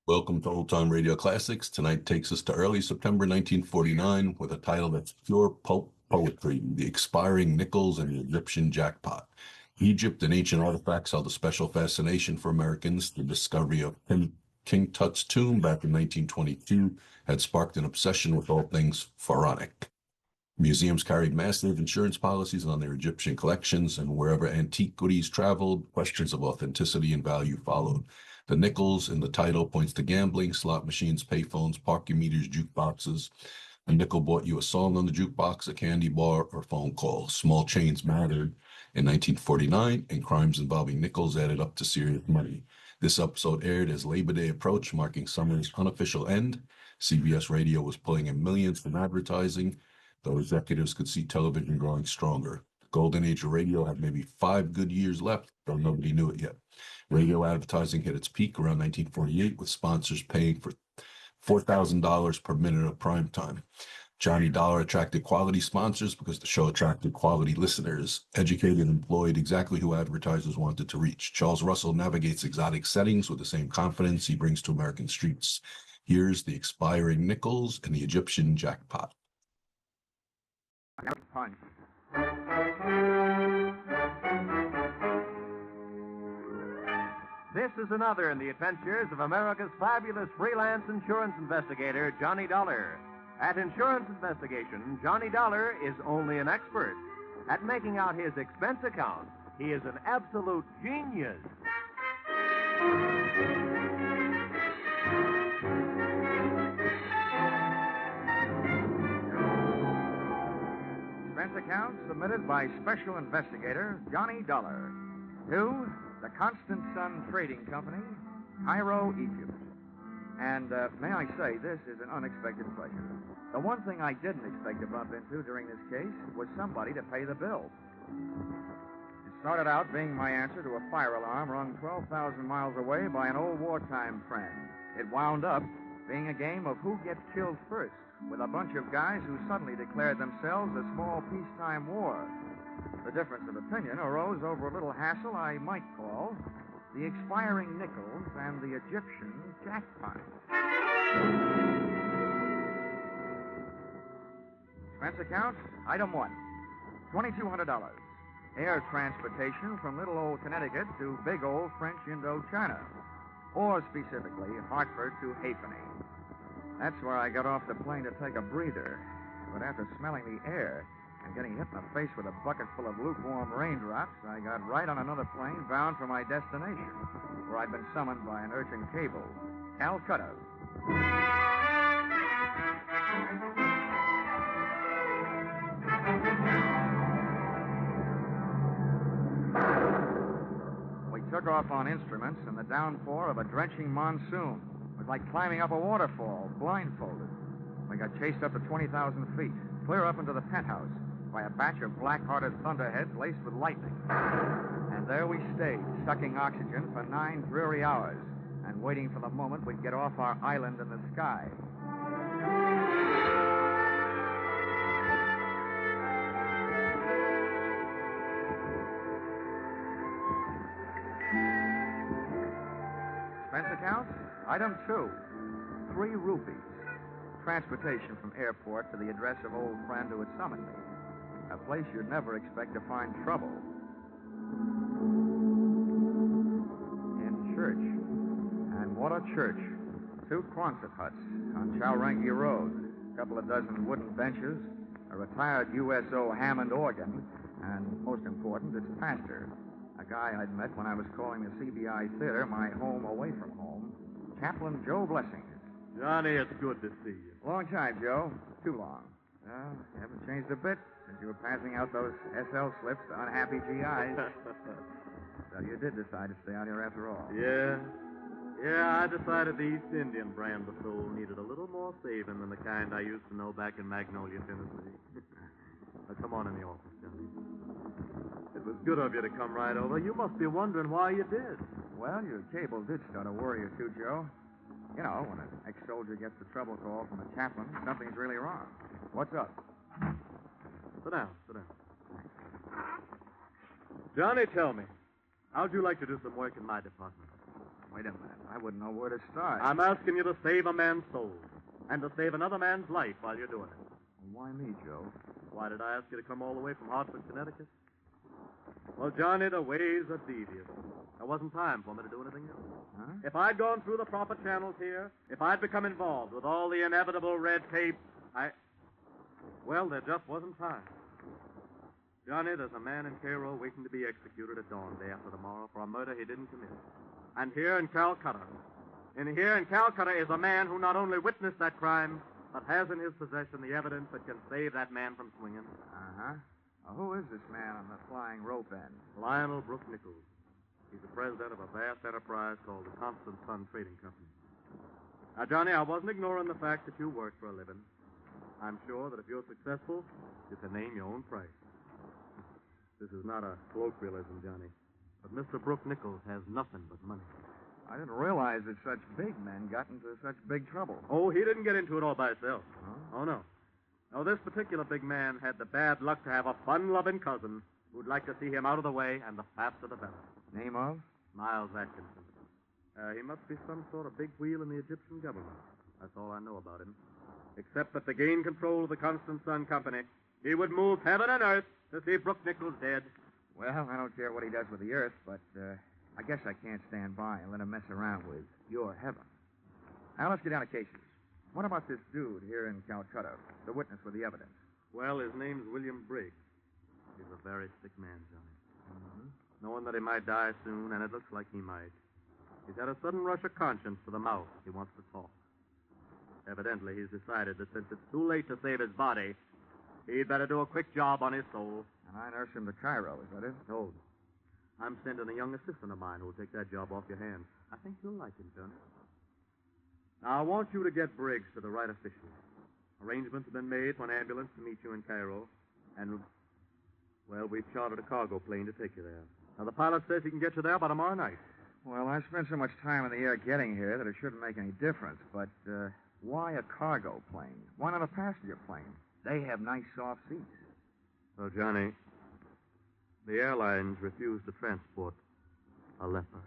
Welcome to Old Time Radio Classics. Tonight takes us to early September 1949 with a title that's pure pulp poetry, The Expiring Nickels and the Egyptian Jackpot. Egypt and ancient artifacts held a special fascination for Americans. The discovery of King Tut's tomb back in 1922 had sparked an obsession with all things pharaonic. Museums carried massive insurance policies on their Egyptian collections, and wherever Antiquities traveled, questions of authenticity and value followed. The nickels in the title points to gambling, slot machines, payphones, parking meters, jukeboxes. A nickel bought you a song on the jukebox, a candy bar, or phone call. Small change mattered in 1949, and crimes involving nickels added up to serious money. This episode aired as Labor Day approached, marking summer's unofficial end. CBS Radio was pulling in millions from advertising, though executives could see television growing stronger. The golden age of radio had maybe 5 good years left, though nobody knew it yet. Radio advertising hit its peak around 1948, with sponsors paying for $4,000 per minute of prime time. Johnny Dollar attracted quality sponsors because the show attracted quality listeners, educated and employed exactly who advertisers wanted to reach. Charles Russell navigates exotic settings with the same confidence he brings to American streets. Here's The Expiring Nickels and the Egyptian Jackpot. Punch. This is another in the adventures of America's fabulous freelance insurance investigator, Johnny Dollar. At Insurance Investigation, Johnny Dollar is only an expert. At making out his expense account, he is an absolute genius. Expense account submitted by Special Investigator Johnny Dollar to the Constant Sun Trading Company, Cairo, Egypt. And may I say, this is an unexpected pleasure. The one thing I didn't expect to bump into during this case was somebody to pay the bill. It started out being my answer to a fire alarm rung 12,000 miles away by an old wartime friend. It wound up being a game of who gets killed first, with a bunch of guys who suddenly declared themselves a small peacetime war. The difference of opinion arose over a little hassle I might call the expiring nickels and the Egyptian jackpot. Expense account, item 1, $2,200. Air transportation from little old Connecticut to big old French Indochina, or specifically Hartford to Halfpenny. That's where I got off the plane to take a breather. But after smelling the air and getting hit in the face with a bucket full of lukewarm raindrops, I got right on another plane bound for my destination, where I'd been summoned by an urgent cable, Calcutta. We took off on instruments in the downpour of a drenching monsoon. It was like climbing up a waterfall, blindfolded. We got chased up to 20,000 feet, clear up into the penthouse, by a batch of black-hearted thunderheads laced with lightning. And there we stayed, sucking oxygen for 9 dreary hours, and waiting for the moment we'd get off our island in the sky. Expense account, item 2, 3 rupees. Transportation from airport to the address of old friend who had summoned me. A place you'd never expect to find trouble. In church. And what a church. 2 Quonset huts on Chowrangi Road. A couple of dozen wooden benches, a retired USO Hammond organ, and, most important, its pastor. A guy I'd met when I was calling the CBI Theater my home away from home, Chaplain Joe Blessing. Johnny, it's good to see you. Long time, Joe. Too long. Well, you haven't changed a bit since you were passing out those SL slips to unhappy GIs. So you did decide to stay out here after all. Yeah, I decided the East Indian brand of soul needed a little more saving than the kind I used to know back in Magnolia, Tennessee. Now, come on in the office, Johnny. It was good of you to come right over. You must be wondering why you did. Well, your cable did start a worry or two, Joe. You know, when an ex-soldier gets a trouble call from a chaplain, something's really wrong. What's up? Sit down. Johnny, tell me, how'd you like to do some work in my department? Wait a minute. I wouldn't know where to start. I'm asking you to save a man's soul and to save another man's life while you're doing it. Why me, Joe? Why did I ask you to come all the way from Hartford, Connecticut? Well, Johnny, the ways are devious. There wasn't time for me to do anything else. Huh? If I'd gone through the proper channels here, if I'd become involved with all the inevitable red tape, well, there just wasn't time. Johnny, there's a man in Cairo waiting to be executed at dawn day after tomorrow for a murder he didn't commit. And here in Calcutta is a man who not only witnessed that crime, but has in his possession the evidence that can save that man from swinging. Uh-huh. Well, who is this man on the flying rope end? Lionel Brooke Nichols. He's the president of a vast enterprise called the Constant Sun Trading Company. Now, Johnny, I wasn't ignoring the fact that you work for a living. I'm sure that if you're successful, you can name your own price. This is not a colloquialism, Johnny, but Mr. Brooke Nichols has nothing but money. I didn't realize that such big men got into such big trouble. Oh, he didn't get into it all by himself. Huh? Oh, no. No, this particular big man had the bad luck to have a fun-loving cousin who'd like to see him out of the way, and the faster the better. Name of? Miles Atkinson. He must be some sort of big wheel in the Egyptian government. That's all I know about him. Except that to gain control of the Constant Sun Company, he would move heaven and earth to see Brooke Nichols dead. Well, I don't care what he does with the earth, but I guess I can't stand by and let him mess around with your heaven. Now, let's get down to cases. What about this dude here in Calcutta, the witness with the evidence? Well, his name's William Briggs. He's a very sick man, Johnny. Mm-hmm. Knowing that he might die soon, and it looks like he might. He's had a sudden rush of conscience to the mouth. He wants to talk. Evidently, he's decided that since it's too late to save his body, he'd better do a quick job on his soul. And I nurse him to Cairo, is that it? No. I'm sending a young assistant of mine who'll take that job off your hands. I think you'll like him, Johnny. Now, I want you to get Briggs to the right officials. Arrangements have been made for an ambulance to meet you in Cairo, and, well, we've chartered a cargo plane to take you there. Now, the pilot says he can get you there by tomorrow night. Well, I've spent so much time in the air getting here that it shouldn't make any difference, but why a cargo plane? Why not a passenger plane? They have nice soft seats. Well, Johnny, the airlines refuse to transport a leper.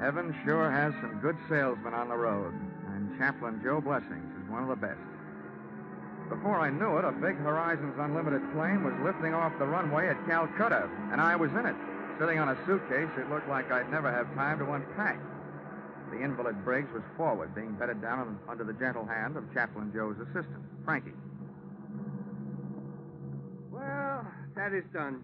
Heaven sure has some good salesmen on the road, and Chaplain Joe Blessings is one of the best. Before I knew it, a big Horizons Unlimited plane was lifting off the runway at Calcutta, and I was in it, sitting on a suitcase it looked like I'd never have time to unpack. The invalid Briggs was forward, being bedded down under the gentle hand of Chaplain Joe's assistant, Frankie. Well, that is done.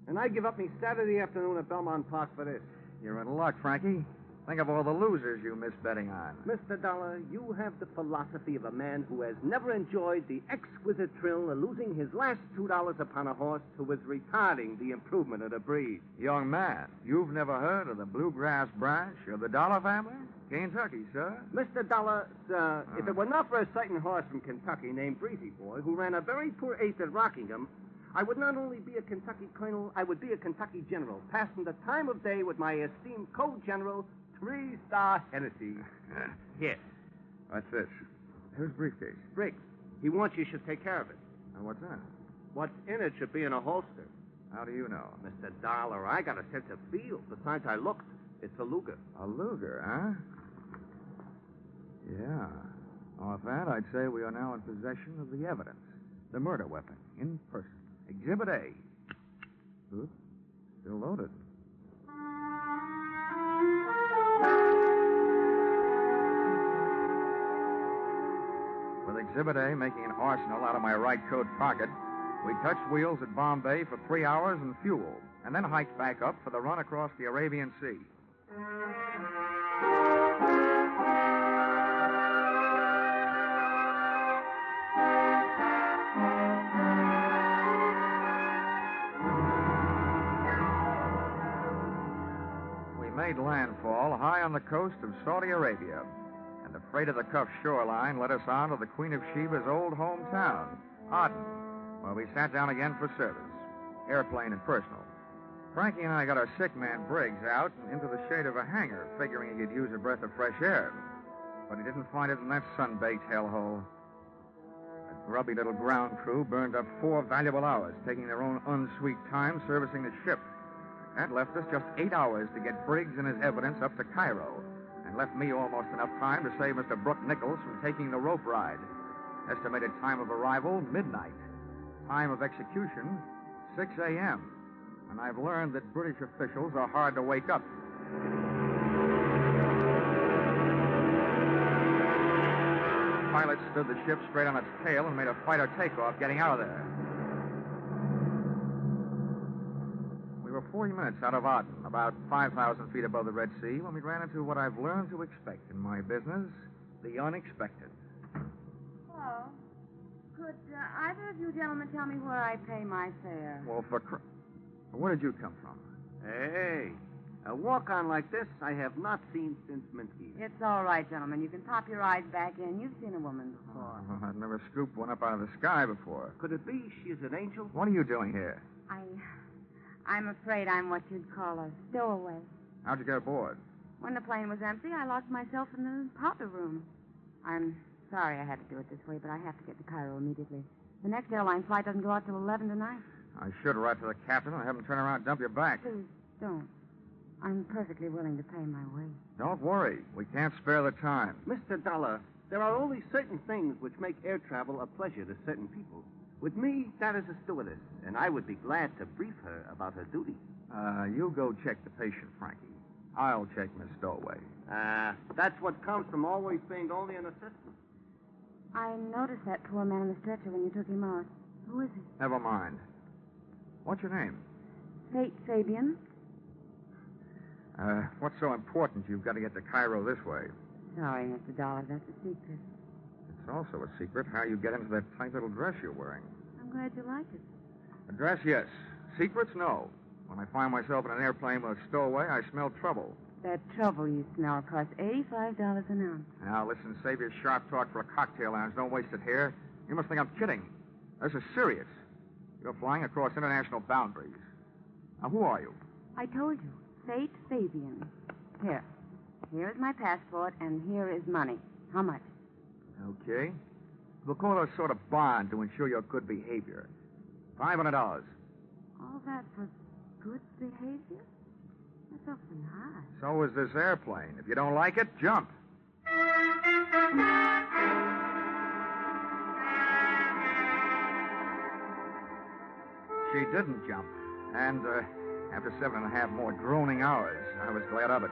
And I give up me Saturday afternoon at Belmont Park for this. You're in luck, Frankie. Think of all the losers you missed betting on. Mr. Dollar, you have the philosophy of a man who has never enjoyed the exquisite thrill of losing his last $2 upon a horse who was retarding the improvement of the breed. Young man, you've never heard of the bluegrass branch of the Dollar family? Kentucky, sir. Mr. Dollar, sir, if it were not for a certain horse from Kentucky named Breezy Boy who ran a very poor eighth at Rockingham, I would not only be a Kentucky colonel, I would be a Kentucky general, passing the time of day with my esteemed co-general, 3-star Hennessy. Yes. What's this? Whose briefcase? Briggs, he wants you should take care of it. And what's that? What's in it should be in a holster. How do you know? Mr. Dollar, I got a sense of feel. Besides, I looked. It's a Luger. A Luger, huh? Yeah. Off that, I'd say we are now in possession of the evidence. The murder weapon, in person. Exhibit A. Oops. Still loaded. With Exhibit A making an arsenal out of my right coat pocket, we touched wheels at Bombay for 3 hours and fuel, and then hiked back up for the run across the Arabian Sea. We made landfall high on the coast of Saudi Arabia, and the freight of the Cuff shoreline led us on to the Queen of Sheba's old hometown, Aden, where we sat down again for service, airplane and personal. Frankie and I got our sick man Briggs out and into the shade of a hangar, figuring he could use a breath of fresh air. But he didn't find it in that sun-baked hellhole. At grubby little ground crew burned up 4 valuable hours, taking their own unsweet time servicing the ship. That left us just 8 hours to get Briggs and his evidence up to Cairo, and left me almost enough time to save Mr. Brooke Nichols from taking the rope ride. Estimated time of arrival, midnight. Time of execution, 6 a.m. And I've learned that British officials are hard to wake up. Pilot stood the ship straight on its tail and made a fighter takeoff, getting out of there. We were 40 minutes out of Aden, about 5,000 feet above the Red Sea, when we ran into what I've learned to expect in my business, the unexpected. Hello. Could either of you gentlemen tell me where I pay my fare? Well, where did you come from? Hey, a walk-on like this I have not seen since Minsky. It's all right, gentlemen. You can pop your eyes back in. You've seen a woman before. I've never scooped one up out of the sky before. Could it be she's an angel? What are you doing here? I'm afraid I'm what you'd call a stowaway. How'd you get aboard? When the plane was empty, I locked myself in the powder room. I'm sorry I had to do it this way, but I have to get to Cairo immediately. The next airline flight doesn't go out till 11 tonight. I should write to the captain and have him turn around and dump you back. Please, don't. I'm perfectly willing to pay my way. Don't worry. We can't spare the time. Mr. Dollar, there are only certain things which make air travel a pleasure to certain people. With me, that is a stewardess, and I would be glad to brief her about her duties. You go check the patient, Frankie. I'll check Miss Stowaway. That's what comes from always being only an assistant. I noticed that poor man in the stretcher when you took him out. Who is he? Never mind. What's your name? Fate Fabian. What's so important you've got to get to Cairo this way? Sorry, Mr. Dollar, that's a secret. It's also a secret how you get into that tight little dress you're wearing. I'm glad you like it. A dress, yes. Secrets, no. When I find myself in an airplane with a stowaway, I smell trouble. That trouble you smell costs $85 an ounce. Now, listen, save your sharp talk for a cocktail lounge. Don't waste it here. You must think I'm kidding. This is serious. You're flying across international boundaries. Now, who are you? I told you. Fate Fabian. Here is my passport, and here is money. How much? Okay. We'll call it a sort of bond to ensure your good behavior. $500. All that for good behavior? That's awfully high. So is this airplane. If you don't like it, jump. She didn't jump. And, after 7.5 more droning hours, I was glad of it.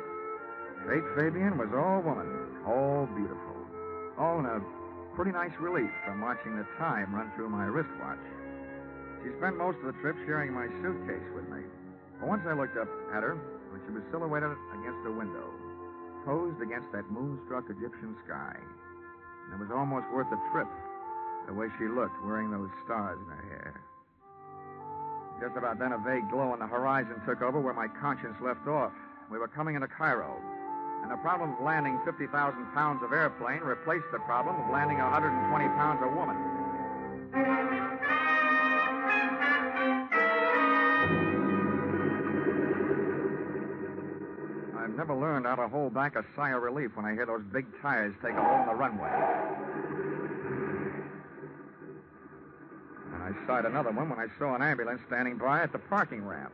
Fate Fabian was all woman, all beautiful. All in a pretty nice relief from watching the time run through my wristwatch. She spent most of the trip sharing my suitcase with me. But once I looked up at her, when she was silhouetted against a window, posed against that moonstruck Egyptian sky. And it was almost worth the trip, the way she looked, wearing those stars in her hair. Just about then, a vague glow on the horizon took over where my conscience left off. We were coming into Cairo, and the problem of landing 50,000 pounds of airplane replaced the problem of landing 120 pounds of woman. I've never learned how to hold back a sigh of relief when I hear those big tires take a hold on the runway. And I sighed another one when I saw an ambulance standing by at the parking ramp.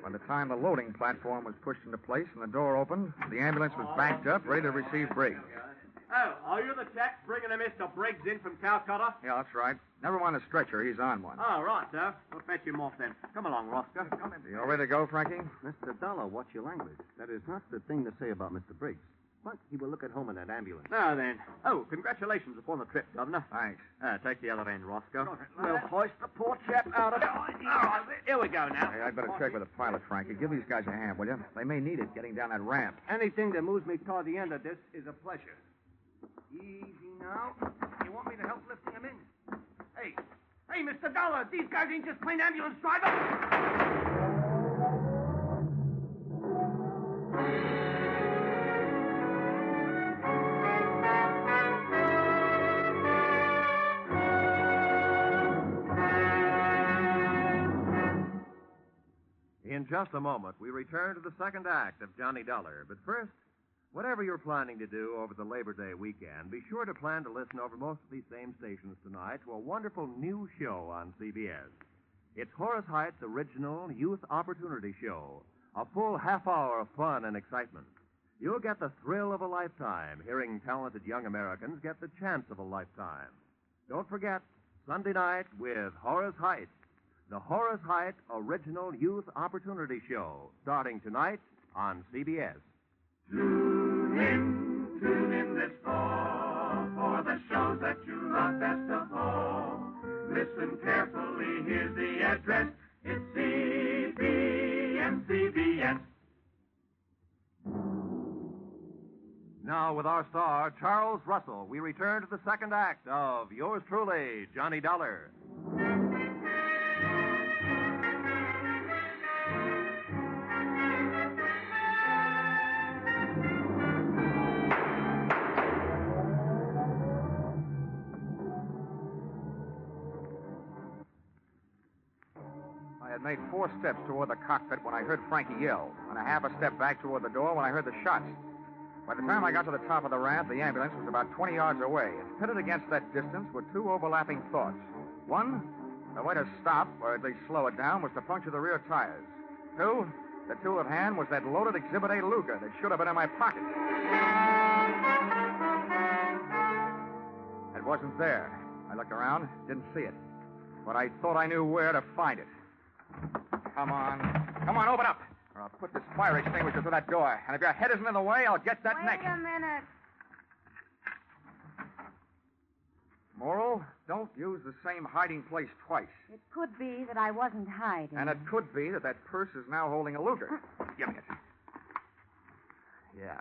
By the time the loading platform was pushed into place and the door opened, the ambulance was backed up, ready to receive Briggs. Oh, are you the chap bringing a Mr. Briggs in from Calcutta? Yeah, that's right. Never mind the stretcher. He's on one. Oh, right, sir. We'll fetch him off then. Come along, Roscoe. Come in. You all ready to go, Frankie? Mr. Dollar, watch your language. That is not the thing to say about Mr. Briggs. But he will look at home in that ambulance. Now then. Oh, congratulations upon the trip, Governor. Thanks. Take the other end, Roscoe. We'll hoist the poor chap out of it. All right, here we go now. Hey, I'd better check with the pilot, Frankie. Give these guys a hand, will you? They may need it getting down that ramp. Anything that moves me toward the end of this is a pleasure. Easy now. You want me to help lifting him in? Hey, Mr. Dollar, these guys ain't just plain ambulance drivers. In just a moment, we return to the second act of Johnny Dollar. But first, Whatever you're planning to do over the Labor Day weekend, be sure to plan to listen over most of these same stations tonight to a wonderful new show on CBS. It's Horace Height's original Youth Opportunity Show, a full half hour of fun and excitement. You'll get the thrill of a lifetime hearing talented young Americans get the chance of a lifetime. Don't forget, Sunday night with Horace Height, the Horace Height Original Youth Opportunity Show, starting tonight on CBS. Tune in this fall for the shows that you love best of all. Listen carefully, here's the address. It's CBS. Now, with our star, Charles Russell, we return to the second act of yours truly, Johnny Dollar. I had made 4 steps toward the cockpit when I heard Frankie yell, and a half a step back toward the door when I heard the shots. By the time I got to the top of the ramp, the ambulance was about 20 yards away, and pitted against that distance were 2 overlapping thoughts. One, the way to stop, or at least slow it down, was to puncture the rear tires. 2, the tool at hand was that loaded Exhibit A Luger that should have been in my pocket. It wasn't there. I looked around, didn't see it. But I thought I knew where to find it. Come on, open up, or I'll put this fire extinguisher through that door. And if your head isn't in the way, I'll get that neck. Wait a minute. Moral, don't use the same hiding place twice. It could be that I wasn't hiding. And it could be that purse is now holding a Luger. Give me it. Yeah.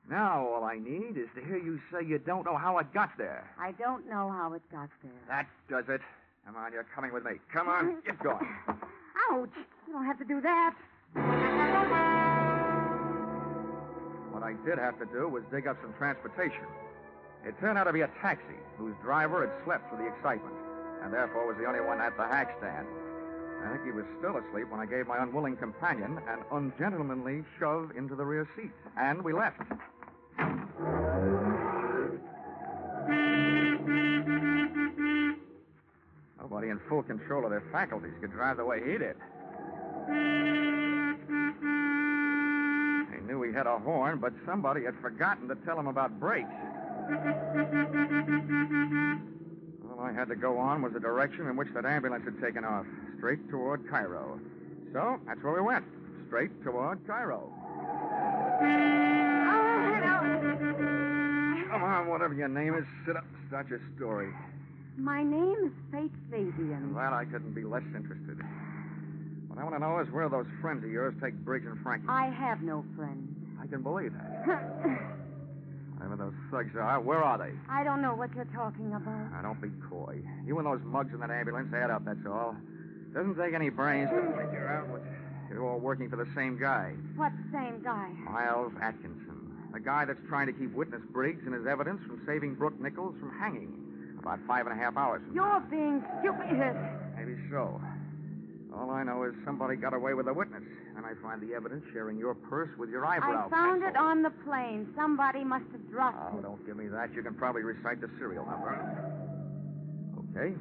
Now all I need is to hear you say you don't know how it got there. I don't know how it got there. That does it. Come on, you're coming with me. Come on, get going. Ouch! You don't have to do that. What I did have to do was dig up some transportation. It turned out to be a taxi whose driver had slept through the excitement, and therefore was the only one at the hack stand. I think he was still asleep when I gave my unwilling companion an ungentlemanly shove into the rear seat, and we left. Nobody in full control of their faculties could drive the way he did. He knew he had a horn, but somebody had forgotten to tell him about brakes. All I had to go on was the direction in which that ambulance had taken off, straight toward Cairo. So, that's where we went, straight toward Cairo. Come on, whatever your name is, sit up and start your story. My name is Faith Fabian. Well, I couldn't be less interested. What I want to know is where those friends of yours take Briggs and Frankie. I have no friends. I can believe that. Whatever those thugs are, where are they? I don't know what you're talking about. Now, don't be coy. You and those mugs in that ambulance add up, that's all. Doesn't take any brains to figure out what you're all working for the same guy. What same guy? Miles Atkinson. The guy that's trying to keep witness Briggs and his evidence from saving Brooke Nichols from hanging. About 5.5 hours from You're being stupid. Maybe so. All I know is somebody got away with a witness, and I find the evidence sharing your purse with your eyebrow I found pencil. it on the plane. Somebody must have dropped Oh, it. don't give me that. You can probably recite the serial number. Okay.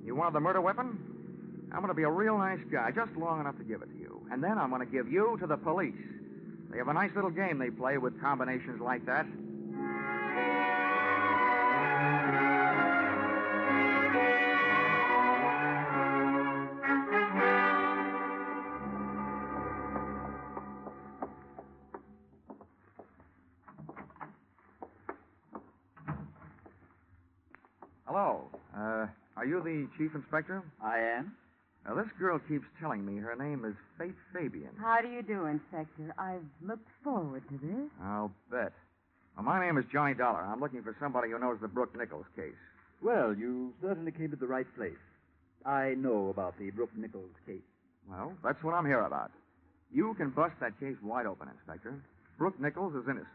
You wanted the murder weapon? I'm going to be a real nice guy, just long enough to give it to you. And then I'm going to give you to the police. They have a nice little game they play with combinations like that. Hello. Are you the chief inspector? I am. Now, this girl keeps telling me her name is Faith Fabian. How do you do, Inspector? I've looked forward to this. I'll bet. Well, my name is Johnny Dollar. I'm looking for somebody who knows the Brooke Nichols case. Well, you certainly came to the right place. I know about the Brooke Nichols case. Well, that's what I'm here about. You can bust that case wide open, Inspector. Brooke Nichols is innocent.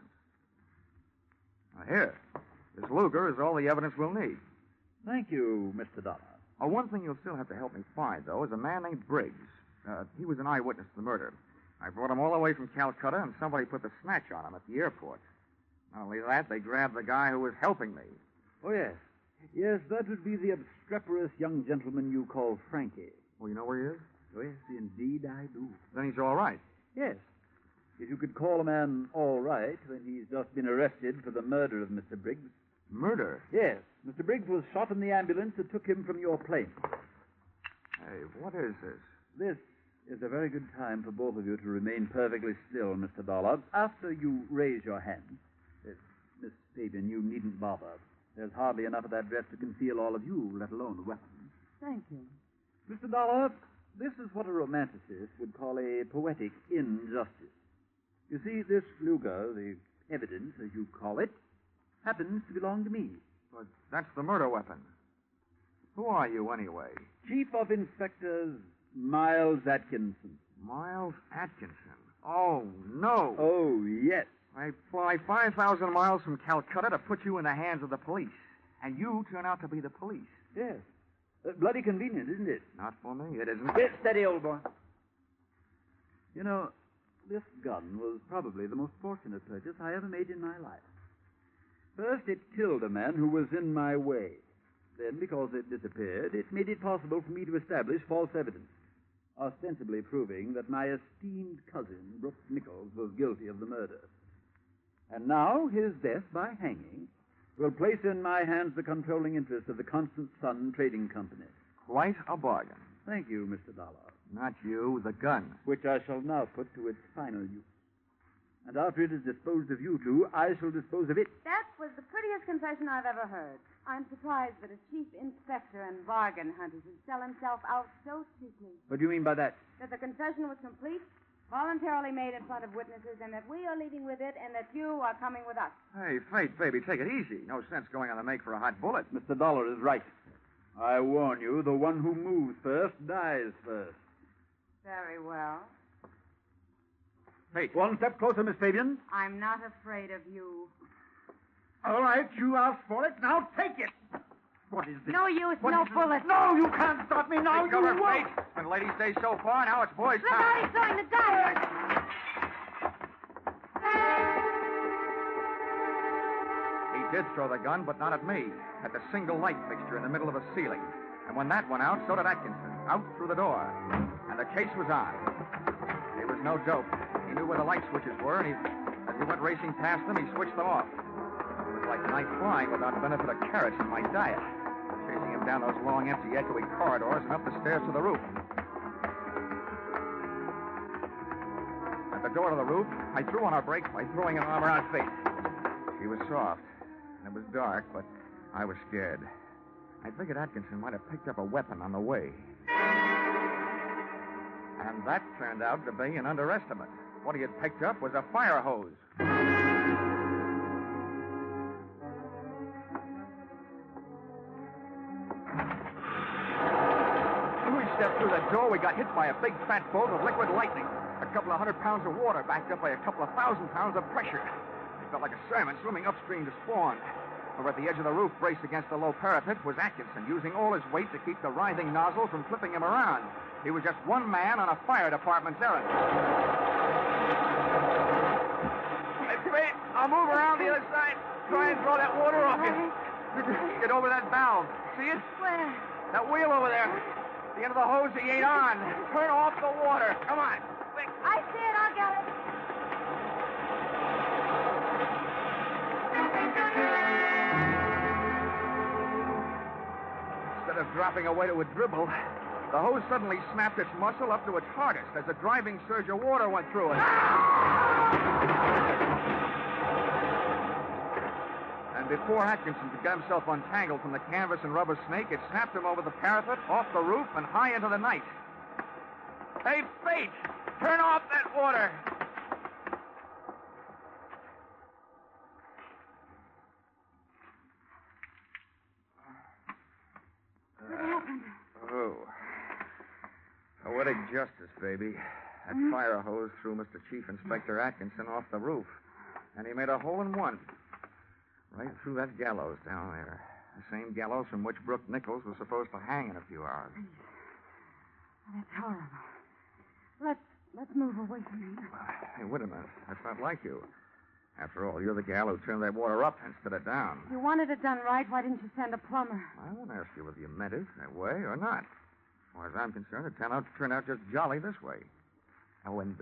Now, here. This Luger is all the evidence we'll need. Thank you, Mr. Dollar. One thing you'll still have to help me find, though, is a man named Briggs. He was an eyewitness to the murder. I brought him all the way from Calcutta, and somebody put the snatch on him at the airport. Not only that, they grabbed the guy who was helping me. Oh, yes. Yes, that would be the obstreperous young gentleman you call Frankie. Oh, you know where he is? Oh, yes, indeed I do. Then he's all right. Yes. If you could call a man all right when he's just been arrested for the murder of Mr. Briggs. Murder? Yes. Mr. Briggs was shot in the ambulance that took him from your plane. Hey, what is this? This is a very good time for both of you to remain perfectly still, Mr. Dollard. After you raise your hand, Miss Fabian, you needn't bother. There's hardly enough of that dress to conceal all of you, let alone the weapon. Thank you. Mr. Dollard, this is what a romanticist would call a poetic injustice. You see, this Luger, the evidence, as you call it, happens to belong to me. But that's the murder weapon. Who are you, anyway? Chief of Inspectors Miles Atkinson. Miles Atkinson? Oh, no. Oh, yes. I fly 5,000 miles from Calcutta to put you in the hands of the police. And you turn out to be the police. Yes. Bloody convenient, isn't it? Not for me, it isn't. Get steady, old boy. You know, this gun was probably the most fortunate purchase I ever made in my life. First, it killed a man who was in my way. Then, because it disappeared, it made it possible for me to establish false evidence, ostensibly proving that my esteemed cousin, Brooks Nichols, was guilty of the murder. And now, his death by hanging will place in my hands the controlling interest of the Constant Sun Trading Company. Quite a bargain. Thank you, Mr. Dollard. Not you, the gun. Which I shall now put to its final use. And after it is disposed of you two, I shall dispose of it. That was the prettiest confession I've ever heard. I'm surprised that a chief inspector and bargain hunter should sell himself out so cheaply. What do you mean by that? That the confession was complete, voluntarily made in front of witnesses, and that we are leaving with it, and that you are coming with us. Hey, Faith, baby, take it easy. No sense going on the make for a hot bullet. Mr. Dollar is right. I warn you, the one who moves first dies first. Very well. Faith. One step closer, Miss Fabian. I'm not afraid of you. All right, you asked for it. Now take it. What is this? No use, no bullet. No, you can't stop me now. Take cover, You won't. Faith. When ladies stay so far, now it's boys' Look time. out, he's throwing the gun. He did throw the gun, but not at me. At the single light fixture in the middle of the ceiling. And when that went out, so did Atkinson. Out through the door. And the case was on. He was no dope. He knew where the light switches were, and as he went racing past them, he switched them off. It was like night flying without benefit of carrots in my diet. Chasing him down those long, empty, echoey corridors and up the stairs to the roof. At the door to the roof, I threw on our brakes by throwing an arm around Faith. She was soft, and it was dark, but I was scared. I figured Atkinson might have picked up a weapon on the way. And that turned out to be an underestimate. What he had picked up was a fire hose. When we stepped through the door, we got hit by a big fat bolt of liquid lightning. A couple of 100 pounds of water backed up by a couple of 1,000 pounds of pressure. It felt like a salmon swimming upstream to spawn. Over at the edge of the roof, braced against the low parapet, was Atkinson, using all his weight to keep the writhing nozzle from flipping him around. He was just one man on a fire department's errand. Hey, I'll move around the other side. Try and throw that water off you. Get over that valve. See it? Where? That wheel over there. The end of the hose he ain't on. Turn off the water. Come on. Quick. I see it. I'll get it. Instead of dropping away to a dribble, the hose suddenly snapped its muscle up to its hardest as a driving surge of water went through it. And before Atkinson could get himself untangled from the canvas and rubber snake, it snapped him over the parapet, off the roof, and high into the night. Hey, Fate! Turn off that water! What happened? Oh. Poetic justice, baby. That fire hose threw Mr. Chief Inspector Atkinson off the roof. And he made a hole in one. Right through that gallows down there. The same gallows from which Brooke Nichols was supposed to hang in a few hours. That's horrible. Let's Let's move away from here. Hey, wait a minute. That's not like you. After all, you're the gal who turned that water up instead of down. If you wanted it done right, why didn't you send a plumber? I won't ask you whether you meant it that way or not. As far as I'm concerned, it turned out just jolly this way. Oh, and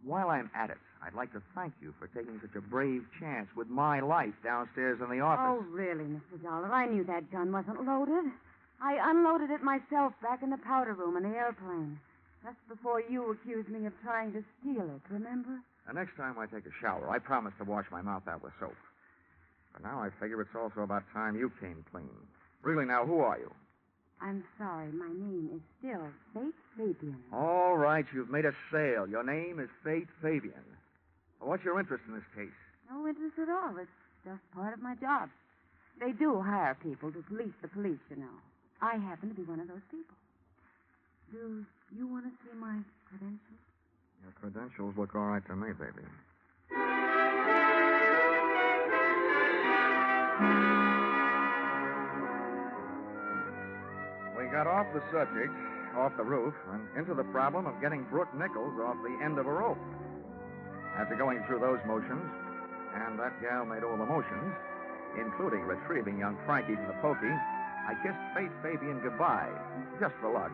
while I'm at it, I'd like to thank you for taking such a brave chance with my life downstairs in the office. Oh, really, Mr. Dollar? I knew that gun wasn't loaded. I unloaded it myself back in the powder room in the airplane. Just before you accused me of trying to steal it, remember? The next time I take a shower, I promise to wash my mouth out with soap. But now I figure it's also about time you came clean. Really, now, who are you? I'm sorry. My name is still Fate Fabian. All right, you've made a sale. Your name is Fate Fabian. Well, what's your interest in this case? No interest at all. It's just part of my job. They do hire people to police the police, you know. I happen to be one of those people. Do you want to see my credentials? Your credentials look all right to me, baby. We got off the subject, off the roof, and into the problem of getting Brooke Nichols off the end of a rope. After going through those motions, and that gal made all the motions, including retrieving young Frankie from the pokey, I kissed Fate Fabian goodbye, just for luck.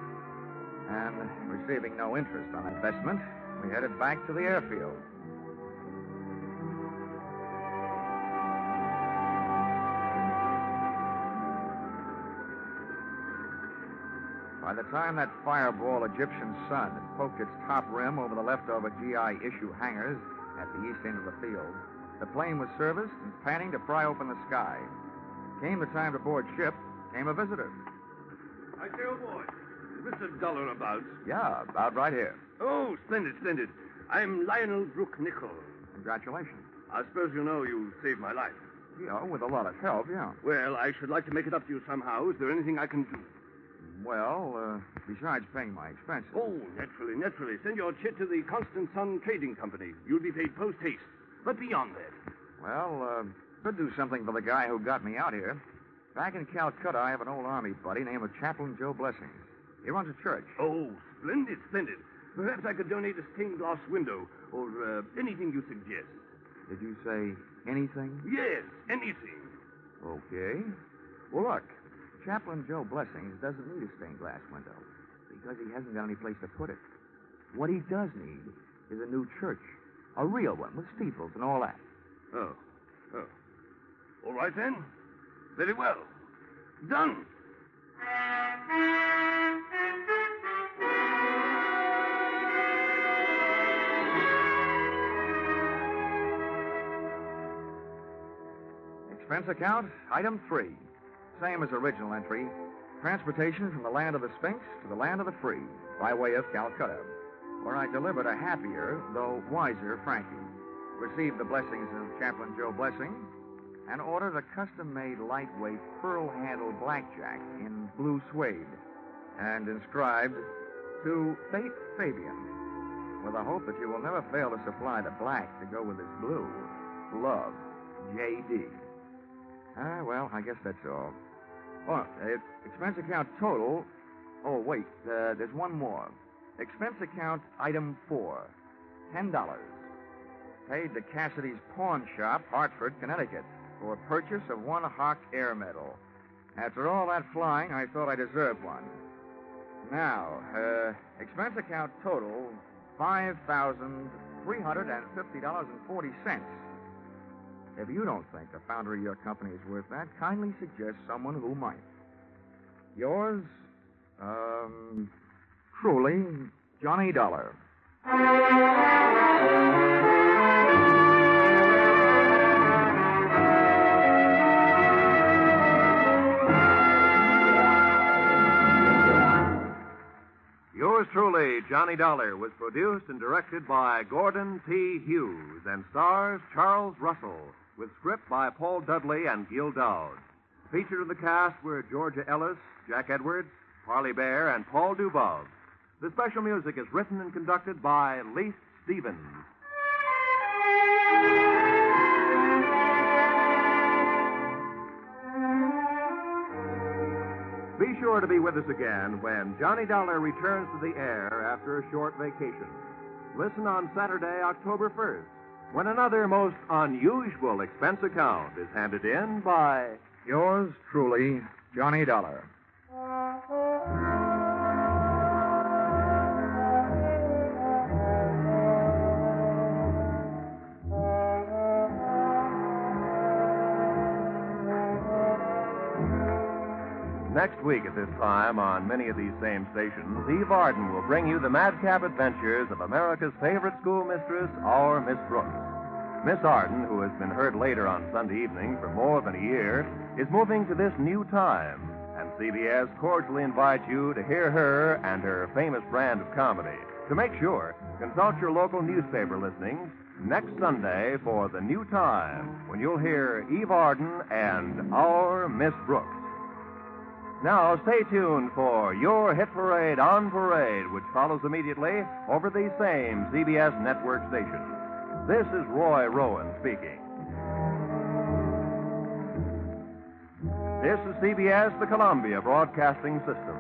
And receiving no interest on investment, we headed back to the airfield. By the time that fireball Egyptian sun had poked its top rim over the leftover GI issue hangars at the east end of the field, the plane was serviced and panning to pry open the sky. Came the time to board ship, came a visitor. I say, oh, boy, is Mr. Dollar about? Yeah, about right here. Oh, splendid, splendid. I'm Lionel Brooke Nichols. Congratulations. I suppose you know you saved my life. Yeah, with a lot of help, yeah. Well, I should like to make it up to you somehow. Is there anything I can do? Well, besides paying my expenses. Oh, naturally, naturally. Send your chit to the Constant Sun Trading Company. You'll be paid post-haste. But beyond that. Well, could do something for the guy who got me out here. Back in Calcutta, I have an old army buddy named Chaplain Joe Blessings. He runs a church. Oh, splendid, splendid. Perhaps I could donate a stained glass window or anything you suggest. Did you say anything? Yes, anything. Okay. Well, look, Chaplain Joe Blessings doesn't need a stained glass window because he hasn't got any place to put it. What he does need is a new church. A real one with steeples and all that. Oh. All right, then. Very well. Done. Expense account, item 3. Same as original entry. Transportation from the land of the Sphinx to the land of the free, by way of Calcutta, where I delivered a happier, though wiser, Frankie. Received the blessings of Chaplain Joe Blessing, and ordered a custom-made lightweight pearl-handled blackjack in blue suede, and inscribed, to Fate Fabian, with a hope that you will never fail to supply the black to go with this blue. Love, J.D. Well, I guess that's all. Oh, expense account total. Oh, wait, there's one more. Expense account item 4, $10. Paid to Cassidy's Pawn Shop, Hartford, Connecticut, for purchase of one Hawk Air Medal. After all that flying, I thought I deserved one. Now, expense account total, $5,350.40. If you don't think the founder of your company is worth that, kindly suggest someone who might. Yours, truly, Johnny Dollar. Yours truly, Johnny Dollar, was produced and directed by Gordon T. Hughes and stars Charles Russell, with script by Paul Dudley and Gil Dowd. Featured in the cast were Georgia Ellis, Jack Edwards, Parley Bear, and Paul Dubov. The special music is written and conducted by Leith Stevens. Be sure to be with us again when Johnny Dollar returns to the air after a short vacation. listen on Saturday, October 1st, when another most unusual expense account is handed in by Yours truly, Johnny Dollar. Next week at this time, on many of these same stations, Eve Arden will bring you the madcap adventures of America's favorite schoolmistress, our Miss Brooks. Miss Arden, who has been heard later on Sunday evening for more than a year, is moving to this new time, and CBS cordially invites you to hear her and her famous brand of comedy. To make sure, consult your local newspaper listings next Sunday for the new time, when you'll hear Eve Arden and our Miss Brooks. Now, stay tuned for Your Hit Parade on Parade, which follows immediately over these same CBS network stations. This is Roy Rowan speaking. This is CBS, the Columbia Broadcasting System.